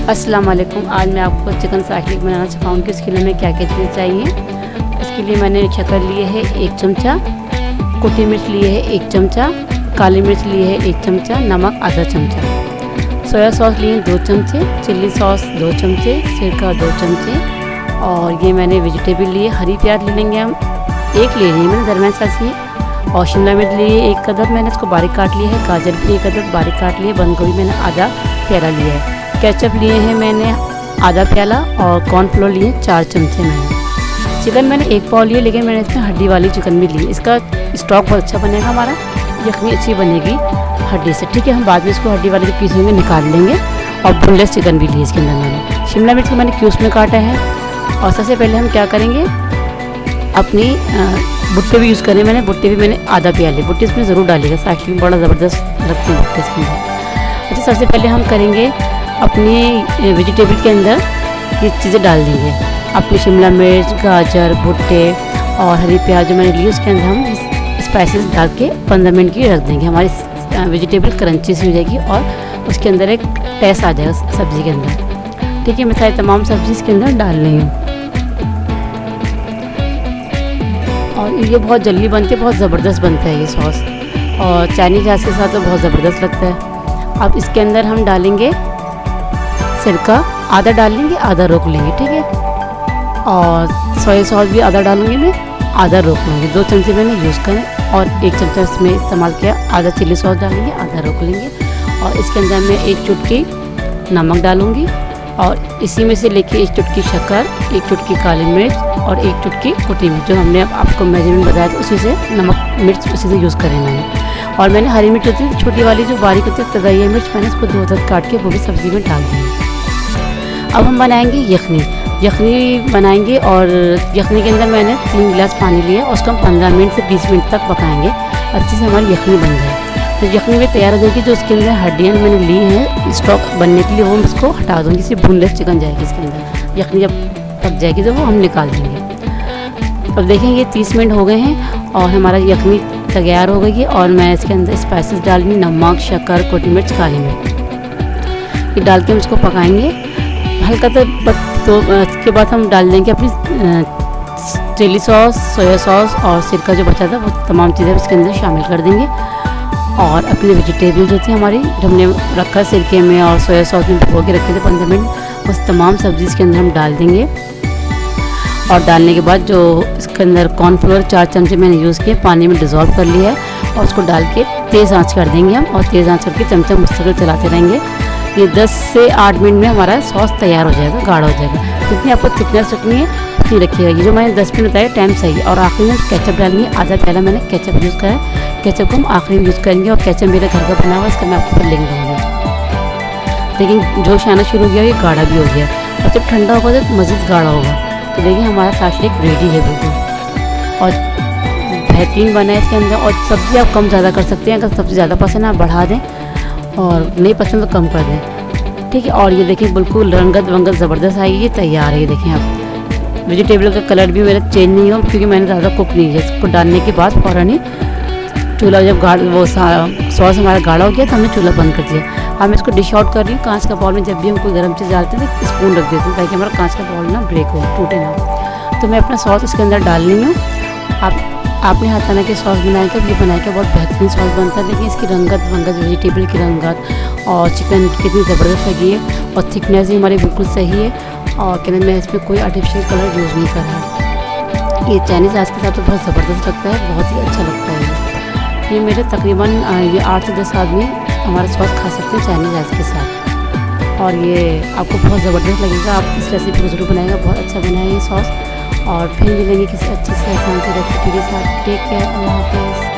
अस्सलाम वालेकुम। आज मैं आपको चिकन शाशलिक बनाना सिखाऊंगी कि इसके लिए हमें क्या क्या चीज़ें चाहिए। इसके लिए मैंने शक्कर लिए है 1 चमचा, कुटी मिर्च लिए है 1 चमचा, काली मिर्च लिए है 1 चमचा, नमक आधा चमचा, सोया सॉस लिए 2 चमचे, चिल्ली सॉस 2 चमचे, सिरका 2 चमचे, और ये मैंने वेजिटेबल लिए हरी प्याज ले लेंगे हम 1 ले लिए मैंने दरमियान साइज़ की, और शिमला मिर्च लिए 1 अदद मैंने इसको बारीक काट लिया है, गाजर भी 1 अदद बारीक काट लिए, बंद गोभी मैंने आधा प्याला लिया है, केचप लिए हैं मैंने आधा प्याला, और कॉर्नफ्लोर लिए 4 चमचे मैंने। चिकन मैंने 1 पाव लिए, लेकिन मैंने इसमें हड्डी वाली चिकन भी ली। इसका स्टॉक बहुत अच्छा बनेगा, हमारा यखनी अच्छी बनेगी हड्डी से। ठीक है, हम बाद में इसको हड्डी वाले जो पीस होंगे निकाल लेंगे। और बोनलेस चिकन भी ली इसके अंदर मैंने। शिमला मिर्च को मैंने क्यूब्स में काटा है। और सबसे पहले हम क्या करेंगे, अपनी भुट्टे भी यूज़ करें मैंने, भुट्टे भी मैंने आधा प्याले, भुट्टे इसमें ज़रूर डालिएगा, साथ में बड़ा ज़बरदस्त लगते हैं भुट्टे इसके अंदर। अच्छा, सबसे पहले हम करेंगे अपनी वेजिटेबल के अंदर ये चीज़ें डाल देंगे, अपनी शिमला मिर्च, गाजर, भुट्टे और हरी प्याज जो मैंने ली, उसके अंदर हम स्पाइसेस डाल के 15 मिनट की रख देंगे। हमारी वेजिटेबल क्रंची सी हो जाएगी और उसके अंदर एक टेस्ट आ जाएगा सब्ज़ी के अंदर। ठीक है, मैं सारी तमाम सब्ज़ी इसके अंदर डाल रही हूँ। और ये बहुत जल्दी बनती है, बहुत ज़बरदस्त बनता है ये सॉस, और चाइनीज़ सॉस के साथ तो बहुत ज़बरदस्त लगता है। अब इसके अंदर हम डालेंगे सिरका, आधा डाल लेंगे आधा रोक लेंगे। ठीक है, और सोया सॉस भी आधा डालूंगी मैं, आधा रोक लूँगी। 2 चमचे मैंने यूज़ करें और 1 चमचा इसमें इस्तेमाल किया, आधा चिल्ली सॉस डालेंगे, आधा रोक लेंगे। और इसके अंदर मैं 1 चुटकी नमक डालूँगी, और इसी में से लेके 1 चुटकी शक्कर, 1 चुटकी काली मिर्च और 1 चुटकी कुटी मिर्च, जो हमने आपको मेजरमेंट बताया था उसी से नमक मिर्च उसी से यूज़ करें मैंने। और मैंने हरी मिर्च होती है छोटी वाली जो बारीक होती है तगैया मिर्च, मैंने इसको 2 अदद काट के वो भी सब्ज़ी में डाल दी। अब हम बनाएंगे यखनी। यखनी बनाएंगे, और यखनी के अंदर मैंने 3 गिलास पानी लिया, उसको हम 15 मिनट से 20 मिनट तक पकाएंगे, अच्छे से हमारी यखनी बन जाए। तो यखनी में तैयार हो जाएगी, जो उसके अंदर हड्डियाँ मैंने ली हैं स्टॉक बनने के लिए, वो हम उसको हटा दूँगी, सिर्फ बोनलेस चिकन जाएगी इसके अंदर। यखनी जब पक जाएगी तो वो हम निकाल देंगे। अब देखें ये 30 मिनट हो गए हैं और हमारा यखनी तैयार हो गई है। और मैं इसके अंदर स्पाइसेस डालूँगी, नमक, शक्कर, कुटी मिर्च, काली मिर्च, ये डाल के हम इसको पकाएंगे हल्का। तो इसके बाद हम डाल देंगे अपनी चिली सॉस, सोया सॉस और सिरका जो बचा था वो तमाम चीज़ें इसके अंदर शामिल कर देंगे। और अपनी वेजिटेबल जो थी हमारी, जो हमने रखा सिरके में और सोया सॉस में भिगो के रखे थे 15 मिनट, उस तमाम सब्ज़ी इसके अंदर हम डाल देंगे। और डालने के बाद जो इसके अंदर कॉर्नफ्लोर 4 चमचे मैंने यूज़ किए, पानी में डिज़ोल्व कर लिया है, और उसको डाल के तेज़ आंच कर देंगे हम, और तेज़ आंच करके चमचा मुस्तकिल चलाते रहेंगे। ये 10 से 8 मिनट में हमारा सॉस तैयार हो जाएगा, गाढ़ा हो जाएगा। जितनी आपको थिकनेस रखनी है उतनी रखिएगा। ये जो मैंने 10 मिनट बताया टाइम सही है। और आखिरी में केचप डालेंगे, आधा प्याला मैंने केचप यूज़ करा है, केचप को हम आखिरी में यूज़ करेंगे। और केचप मेरे घर का बना हुआ, इसका मैं आपको लिंक दूँगी। लेकिन जोश आना शुरू हो गया, ये गाढ़ा भी हो गया, और जब ठंडा होगा तो मज़ीद गाढ़ा होगा। तो देखिए हमारा शाशलिक रेडी है बिल्कुल, और बेहतरीन बना है इसके अंदर। और सब्ज़ी आप कम ज़्यादा कर सकते हैं, अगर सब्ज़ी ज़्यादा पसंद है आप बढ़ा दें, और नहीं पसंद तो कम कर दें। ठीक है, और ये देखिए बिल्कुल रंगत वंगत ज़बरदस्त आई, ये तैयार है। ये देखें आप, वेजिटेबल का कलर भी मेरा चेंज नहीं हो, क्योंकि मैंने ज़्यादा कुक नहीं किया। इसको डालने के बाद फ़ौरन ही चूल्हा जब वो सॉस हमारा गाढ़ा हो गया तो हमने चूल्हा बंद कर दिया। अब मैं इसको डिश आउट कर रही हूँ कांच का बाउल में। जब भी हम कोई गर्म चीज़ डालते हैं तो स्पून रख देते हैं, ताकि हमारा कांच का बाउल ना ब्रेक हो, टूटे ना। तो मैं अपना सॉस इसके अंदर डाल रही हूँ। आपने हाथाना के सॉस बनाया क्या, ये बनाया क्या, बहुत बेहतरीन सॉस बनता है। देखिए इसकी रंगत वंगत, वेजिटेबल की रंगत, और चिकन कितनी ज़बरदस्त लगी है, और थिकनेस भी हमारी बिल्कुल सही है। और कहने मैं इसमें कोई आर्टिफिशियल कलर यूज़ नहीं कर रहा। ये चाइनीज़ सॉस के साथ तो बहुत ज़बरदस्त लगता है, बहुत ही अच्छा लगता है। ये मेरे तकरीबन ये 8 से 10 आदमी हमारा सॉस खा सकते हैं चाइनीज़ सॉस के साथ। और ये आपको बहुत ज़बरदस्त लगेगा, आप इस रेसिपी को ज़रूर बनाएगा, बहुत अच्छा बना है ये सॉस। और फिर मिलेंगे किसी अच्छी से आसान सी रेसिपी के साथ। टेक केयर, अल्लाह हाफ़िज़।